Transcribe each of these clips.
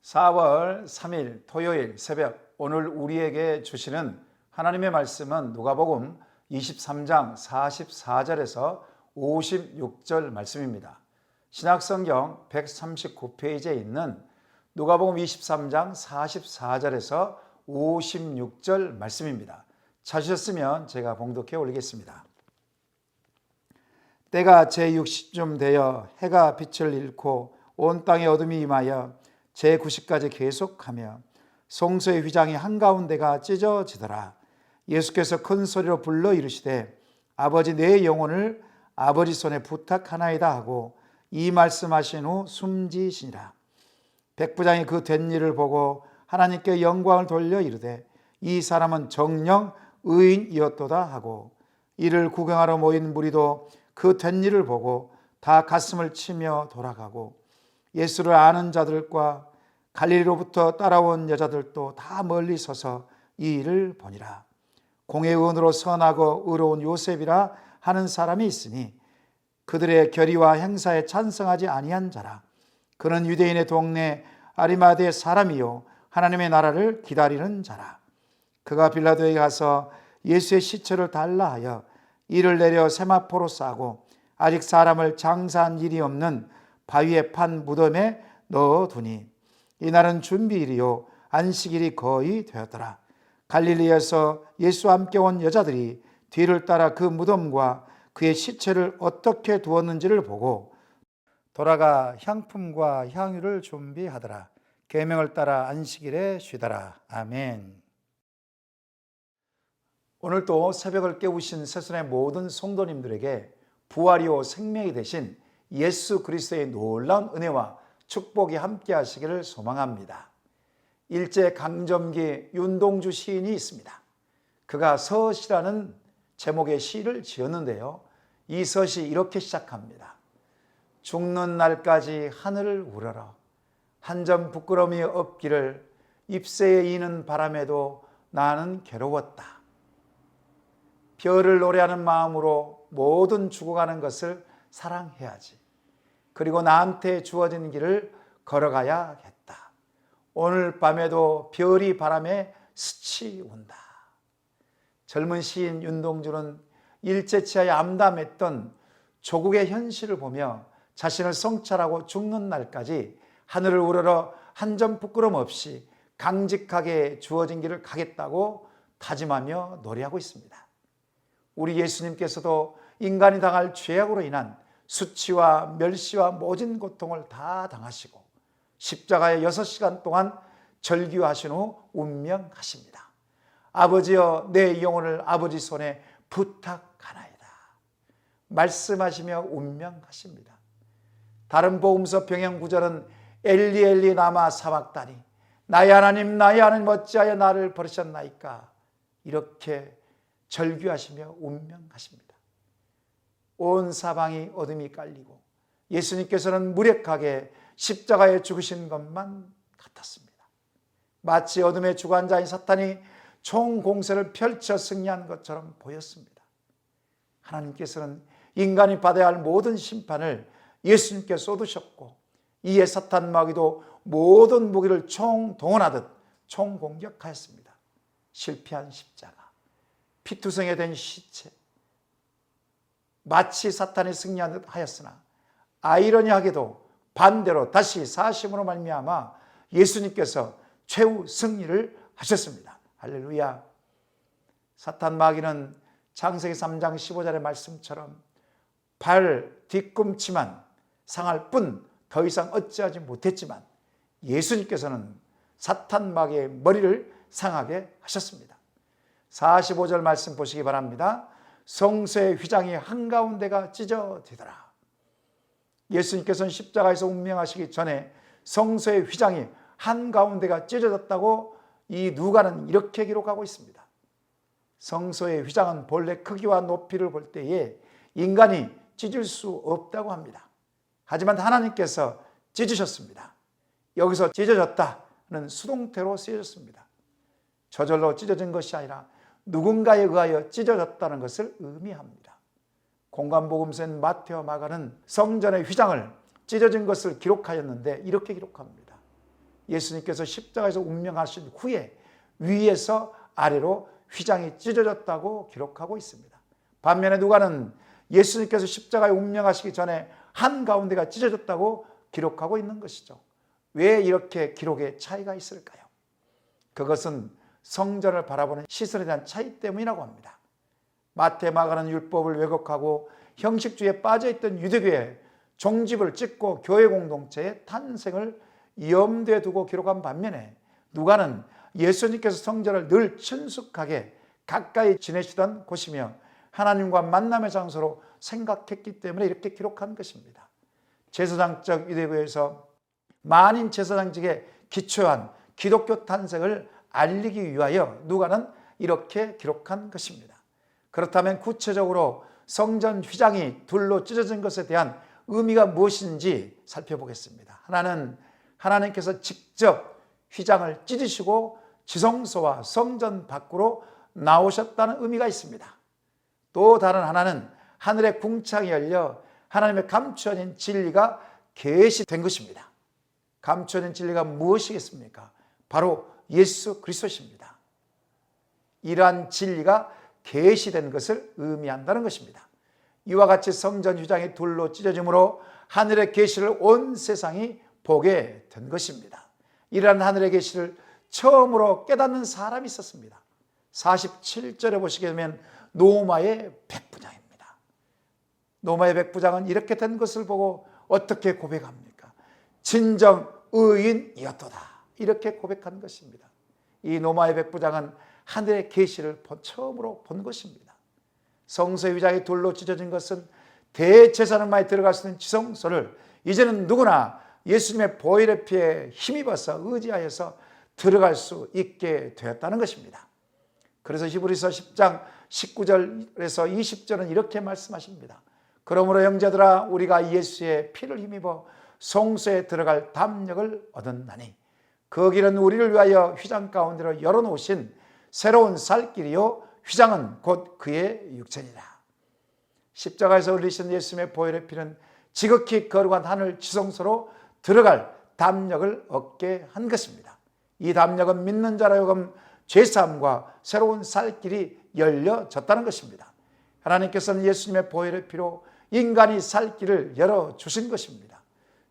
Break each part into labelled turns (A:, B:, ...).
A: 4월 3일 토요일 새벽, 오늘 우리에게 주시는 하나님의 말씀은 누가복음 23장 44절에서 56절 말씀입니다. 신약성경 139페이지에 있는 누가복음 23장 44절에서 56절 말씀입니다. 찾으셨으면 제가 봉독해 올리겠습니다. 때가 제60쯤 되어 해가 빛을 잃고 온 땅에 어둠이 임하여 제90까지 계속하며 성소의 휘장이 한가운데가 찢어지더라. 예수께서 큰 소리로 불러 이르시되 아버지, 내 영혼을 아버지 손에 부탁하나이다 하고 이 말씀하신 후 숨지시니라. 백부장이 그 된 일을 보고 하나님께 영광을 돌려 이르되 이 사람은 정녕 의인이었도다 하고, 이를 구경하러 모인 무리도 그 된 일을 보고 다 가슴을 치며 돌아가고, 예수를 아는 자들과 갈릴리로부터 따라온 여자들도 다 멀리 서서 이 일을 보니라. 공회의원으로 선하고 의로운 요셉이라 하는 사람이 있으니 그들의 결의와 행사에 찬성하지 아니한 자라. 그는 유대인의 동네 아리마대 사람이요 하나님의 나라를 기다리는 자라. 그가 빌라도에게 가서 예수의 시체를 달라 하여 이를 내려 세마포로 싸고 아직 사람을 장사한 일이 없는 바위에 판 무덤에 넣어두니, 이날은 준비일이요 안식일이 거의 되었더라. 갈릴리에서 예수와 함께 온 여자들이 뒤를 따라 그 무덤과 그의 시체를 어떻게 두었는지를 보고 돌아가 향품과 향유를 준비하더라. 계명을 따라 안식일에 쉬더라. 아멘. 오늘도 새벽을 깨우신 새순의 모든 성도님들에게 부활이요 생명이 되신 예수 그리스도의 놀라운 은혜와 축복이 함께 하시기를 소망합니다. 일제강점기 윤동주 시인이 있습니다. 그가 서시라는 제목의 시를 지었는데요, 이 서시 이렇게 시작합니다. 죽는 날까지 하늘을 우러러 한 점 부끄러움이 없기를 잎새에 이는 바람에도 나는 괴로웠다. 별을 노래하는 마음으로 모든 죽어가는 것을 사랑해야지. 그리고 나한테 주어진 길을 걸어가야겠다. 오늘 밤에도 별이 바람에 스치운다. 젊은 시인 윤동주는 일제치하에 암담했던 조국의 현실을 보며 자신을 성찰하고 죽는 날까지 하늘을 우러러 한 점 부끄럼 없이 강직하게 주어진 길을 가겠다고 다짐하며 노래하고 있습니다. 우리 예수님께서도 인간이 당할 죄악으로 인한 수치와 멸시와 모진 고통을 다 당하시고 십자가에 6시간 동안 절규하신 후 운명하십니다. 아버지여, 내 영혼을 아버지 손에 부탁하나이다 말씀하시며 운명하십니다. 다른 복음서 병행 구절은 엘리 엘리 라마 사박다니, 나의 하나님 어찌하여 나를 버리셨나이까, 이렇게 절규하시며 운명하십니다. 온 사방이 어둠이 깔리고 예수님께서는 무력하게 십자가에 죽으신 것만 같았습니다. 마치 어둠의 주관자인 사탄이 총공세를 펼쳐 승리한 것처럼 보였습니다. 하나님께서는 인간이 받아야 할 모든 심판을 예수님께 쏟으셨고, 이에 사탄 마귀도 모든 무기를 총동원하듯 총공격하였습니다. 실패한 십자가, 피투성이 된 시체, 마치 사탄이 승리한 듯 하였으나 아이러니하게도 반대로 다시 사심으로 말미암아 예수님께서 최후 승리를 하셨습니다. 할렐루야. 사탄 마귀는 창세기 3장 15절의 말씀처럼 발 뒤꿈치만 상할 뿐 더 이상 어찌하지 못했지만, 예수님께서는 사탄 마귀의 머리를 상하게 하셨습니다. 45절 말씀 보시기 바랍니다. 성소의 휘장이 한가운데가 찢어지더라. 예수님께서는 십자가에서 운명하시기 전에 성소의 휘장이 한가운데가 찢어졌다고 이 누가는 이렇게 기록하고 있습니다. 성소의 휘장은 본래 크기와 높이를 볼 때에 인간이 찢을 수 없다고 합니다. 하지만 하나님께서 찢으셨습니다. 여기서 찢어졌다는 수동태로 쓰여졌습니다. 저절로 찢어진 것이 아니라 누군가에 의하여 찢어졌다는 것을 의미합니다. 공관복음서인 마태와 마가는 성전의 휘장을 찢어진 것을 기록하였는데 이렇게 기록합니다. 예수님께서 십자가에서 운명하신 후에 위에서 아래로 휘장이 찢어졌다고 기록하고 있습니다. 반면에 누가는 예수님께서 십자가에 운명하시기 전에 한가운데가 찢어졌다고 기록하고 있는 것이죠. 왜 이렇게 기록에 차이가 있을까요? 그것은 성전을 바라보는 시선에 대한 차이 때문이라고 합니다. 마태, 마가는 율법을 왜곡하고 형식주의에 빠져있던 유대교의 종집을 찍고 교회 공동체의 탄생을 염두에 두고 기록한 반면에 누가는 예수님께서 성전을 늘 친숙하게 가까이 지내시던 곳이며 하나님과 만남의 장소로 생각했기 때문에 이렇게 기록한 것입니다. 제사장적 유대교에서 만인 제사장직에 기초한 기독교 탄생을 알리기 위하여 누가는 이렇게 기록한 것입니다. 그렇다면 구체적으로 성전 휘장이 둘로 찢어진 것에 대한 의미가 무엇인지 살펴보겠습니다. 하나는 하나님께서 직접 휘장을 찢으시고 지성소와 성전 밖으로 나오셨다는 의미가 있습니다. 또 다른 하나는 하늘의 궁창이 열려 하나님의 감추어진 진리가 계시된 것입니다. 감추어진 진리가 무엇이겠습니까? 바로 예수 그리스도십니다. 이러한 진리가 계시된 것을 의미한다는 것입니다. 이와 같이 성전 휘장이 둘로 찢어짐으로 하늘의 계시를 온 세상이 보게 된 것입니다. 이러한 하늘의 계시를 처음으로 깨닫는 사람이 있었습니다. 47절에 보시게 되면 노마의 백부장입니다. 노마의 백부장은 이렇게 된 것을 보고 어떻게 고백합니까? 진정 의인이었도다, 이렇게 고백한 것입니다. 이 노마의 백부장은 하늘의 계시를 처음으로 본 것입니다. 성소의 휘장이 돌로 찢어진 것은 대제사장만이 들어갈 수 있는 지성소를 이제는 누구나 예수님의 보혈의 피에 힘입어서 의지하여서 들어갈 수 있게 되었다는 것입니다. 그래서 히브리서 10장 19절에서 20절은 이렇게 말씀하십니다. 그러므로 형제들아, 우리가 예수의 피를 힘입어 성소에 들어갈 담력을 얻었나니 그 길은 우리를 위하여 휘장 가운데로 열어놓으신 새로운 살 길이요 휘장은 곧 그의 육체니라. 십자가에서 흘리신 예수님의 보혈의 피는 지극히 거룩한 하늘 지성소로 들어갈 담력을 얻게 한 것입니다. 이 담력은 믿는 자로 하여금 죄사함과 새로운 살 길이 열려졌다는 것입니다. 하나님께서는 예수님의 보혈의 피로 인간이 살 길을 열어주신 것입니다.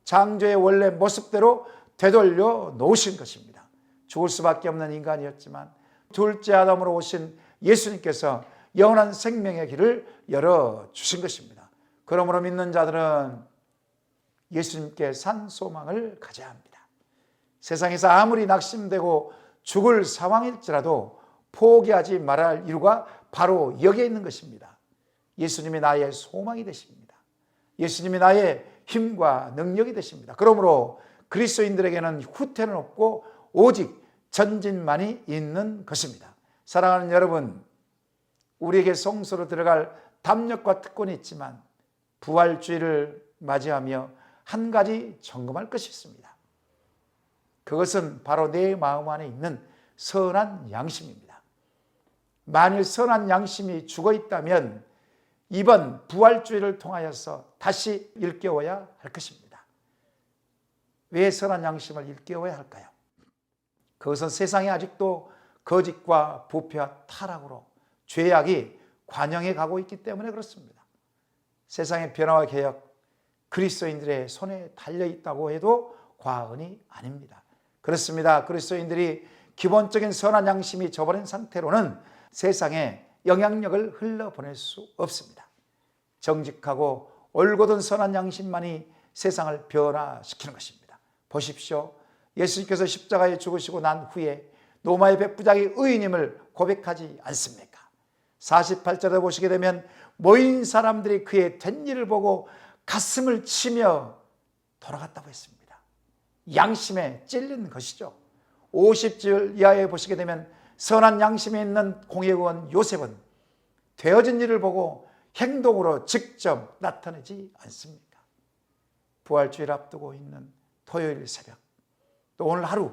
A: 창조의 원래 모습대로 되돌려 놓으신 것입니다. 죽을 수밖에 없는 인간이었지만 둘째 아담으로 오신 예수님께서 영원한 생명의 길을 열어주신 것입니다. 그러므로 믿는 자들은 예수님께 산 소망을 가져야 합니다. 세상에서 아무리 낙심되고 죽을 상황일지라도 포기하지 말아야 할 이유가 바로 여기에 있는 것입니다. 예수님이 나의 소망이 되십니다. 예수님이 나의 힘과 능력이 되십니다. 그러므로 그리스도인들에게는 후퇴는 없고 오직 전진만이 있는 것입니다. 사랑하는 여러분, 우리에게 성소로 들어갈 담력과 특권이 있지만 부활주의를 맞이하며 한 가지 점검할 것이 있습니다. 그것은 바로 내 마음 안에 있는 선한 양심입니다. 만일 선한 양심이 죽어 있다면 이번 부활주의를 통하여서 다시 일깨워야 할 것입니다. 왜 선한 양심을 일깨워야 할까요? 그것은 세상에 아직도 거짓과 부패와 타락으로 죄악이 관영해 가고 있기 때문에 그렇습니다. 세상의 변화와 개혁, 그리스도인들의 손에 달려있다고 해도 과언이 아닙니다. 그렇습니다. 그리스도인들이 기본적인 선한 양심이 저버린 상태로는 세상에 영향력을 흘러보낼 수 없습니다. 정직하고 올곧은 선한 양심만이 세상을 변화시키는 것입니다. 보십시오. 예수님께서 십자가에 죽으시고 난 후에 노마의 백부장이 의인임을 고백하지 않습니까? 48절에 보시게 되면 모인 사람들이 그의 된 일을 보고 가슴을 치며 돌아갔다고 했습니다. 양심에 찔린 것이죠. 50절 이하에 보시게 되면 선한 양심에 있는 공회의원 요셉은 되어진 일을 보고 행동으로 직접 나타내지 않습니까? 부활주의를 앞두고 있는 토요일 새벽, 또 오늘 하루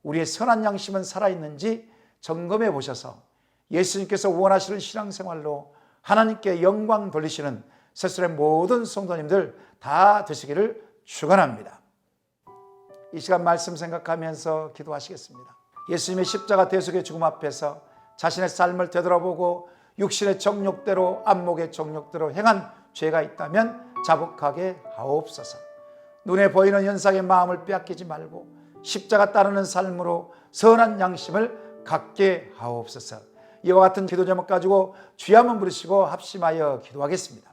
A: 우리의 선한 양심은 살아있는지 점검해 보셔서 예수님께서 원하시는 신앙생활로 하나님께 영광 돌리시는 새술의 모든 성도님들 다 되시기를 축원합니다. 이 시간 말씀 생각하면서 기도하시겠습니다. 예수님의 십자가 대속의 죽음 앞에서 자신의 삶을 되돌아보고 육신의 정욕대로 안목의 정욕대로 행한 죄가 있다면 자복하게 하옵소서. 눈에 보이는 현상의 마음을 빼앗기지 말고 십자가 따르는 삶으로 선한 양심을 갖게 하옵소서. 이와 같은 기도 제목 가지고 주여 한번 부르시고 합심하여 기도하겠습니다.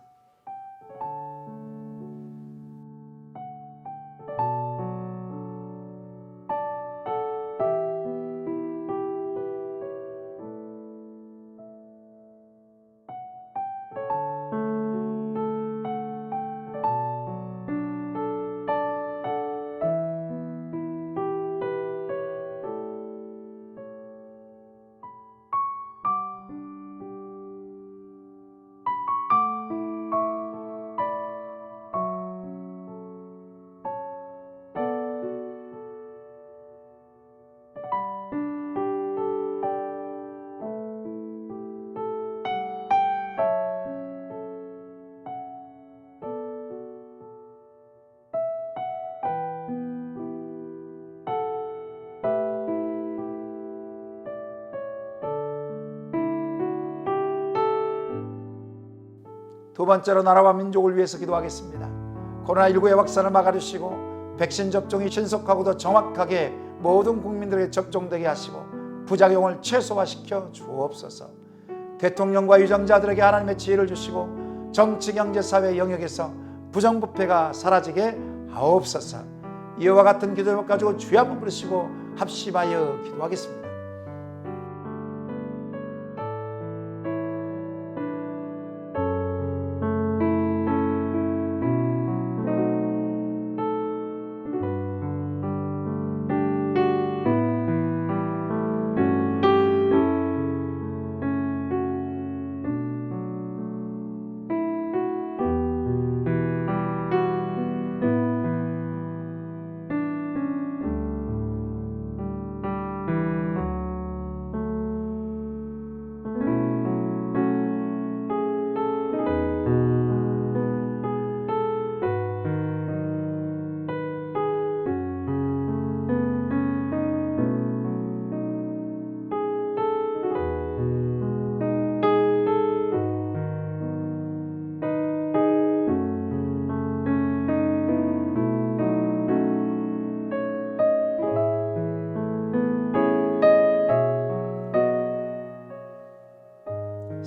A: 두 번째로 나라와 민족을 위해서 기도하겠습니다. 코로나19의 확산을 막아주시고 백신 접종이 신속하고도 정확하게 모든 국민들에게 접종되게 하시고 부작용을 최소화시켜 주옵소서. 대통령과 유정자들에게 하나님의 지혜를 주시고 정치, 경제, 사회 영역에서 부정부패가 사라지게 하옵소서. 이와 같은 기도 제목 가지고 주여 한번 부르시고 합심하여 기도하겠습니다.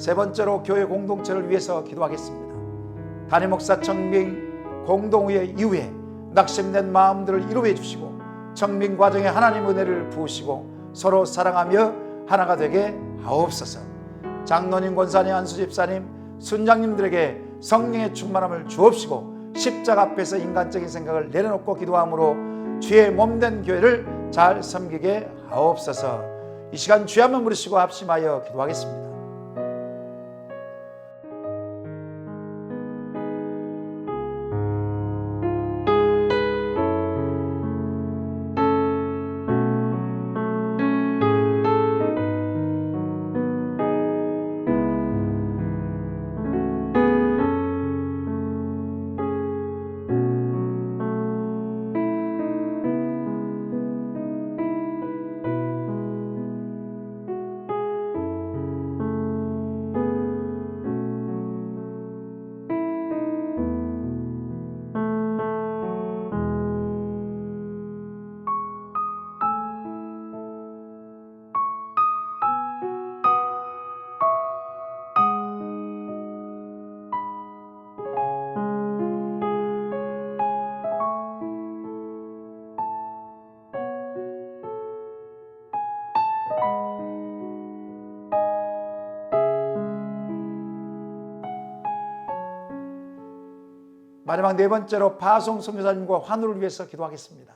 A: 세 번째로 교회 공동체를 위해서 기도하겠습니다. 담임 목사 청빙 공동의회 이후에 낙심된 마음들을 위로해 주시고 청빙 과정에 하나님 은혜를 부으시고 서로 사랑하며 하나가 되게 하옵소서. 장로님, 권사님, 안수 집사님, 순장님들에게 성령의 충만함을 주옵시고 십자가 앞에서 인간적인 생각을 내려놓고 기도함으로 주의 몸된 교회를 잘 섬기게 하옵소서. 이 시간 주여 한번 부르시고 합심하여 기도하겠습니다. 마지막 네 번째로 파송 선교사님과 환우를 위해서 기도하겠습니다.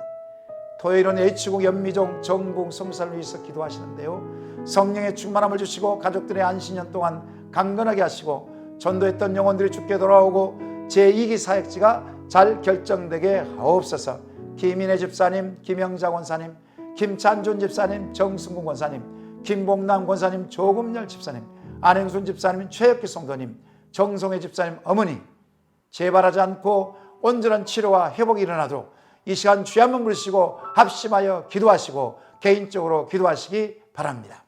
A: 토요일은 H국 연미종 정봉 선교사를 위해서 기도하시는데요. 성령의 충만함을 주시고 가족들의 안식년 동안 강건하게 하시고 전도했던 영혼들이 죽게 돌아오고 제2기 사역지가 잘 결정되게 하옵소서. 김인혜 집사님, 김영자 권사님, 김찬준 집사님, 정승군 권사님, 김봉남 권사님, 조금열 집사님, 안행순 집사님, 최혁기 성도님, 정성혜 집사님 어머니 재발하지 않고 온전한 치료와 회복이 일어나도록 이 시간 주여 한번 부르시고 합심하여 기도하시고 개인적으로 기도하시기 바랍니다.